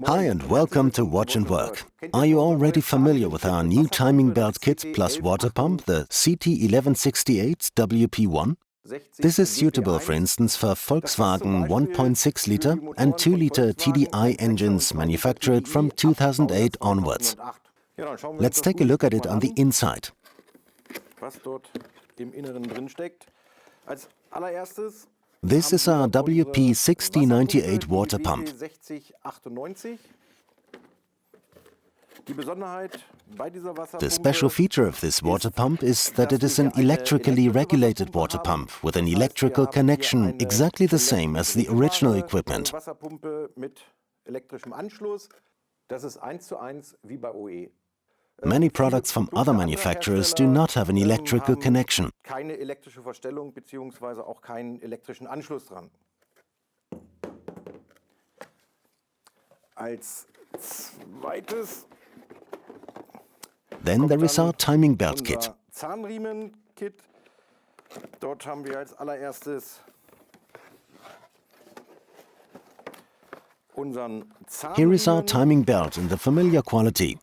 Hi and welcome to Watch and Work. Are you already familiar with our new timing belt kit plus water pump, the CT1168 WP1? This is suitable, for instance, for Volkswagen 1.6 liter and 2 liter TDI engines manufactured from 2008 onwards. Let's take a look at it on the inside. This is our WP6098 water pump. The special feature of this water pump is that it is an electrically regulated water pump with an electrical connection exactly the same as the original equipment. Many products from other manufacturers do not have an electrical connection. Then there is our timing belt kit. Here is our timing belt in the familiar quality.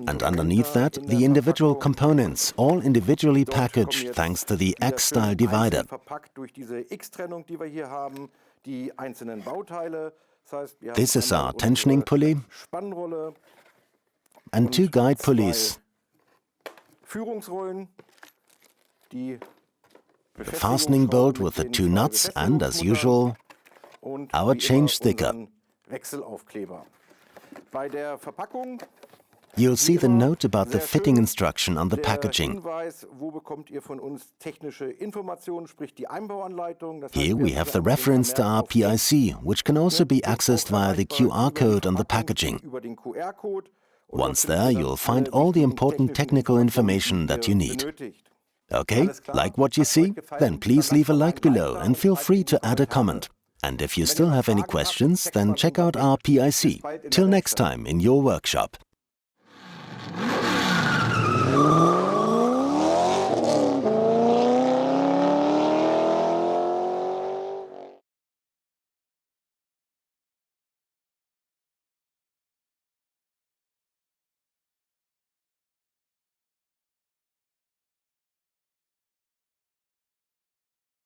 And underneath that, the individual components, all individually packaged thanks to the X-style divider. This is our tensioning pulley and two guide pulleys. The fastening bolt with the two nuts and, as usual, our change sticker. You'll see the note about the fitting instruction on the packaging. Here we have the reference to our PIC, which can also be accessed via the QR code on the packaging. Once there, you'll find all the important technical information that you need. Okay, like what you see? Then please leave a like below and feel free to add a comment. And if you still have any questions, then check out our PIC. Till next time in your workshop.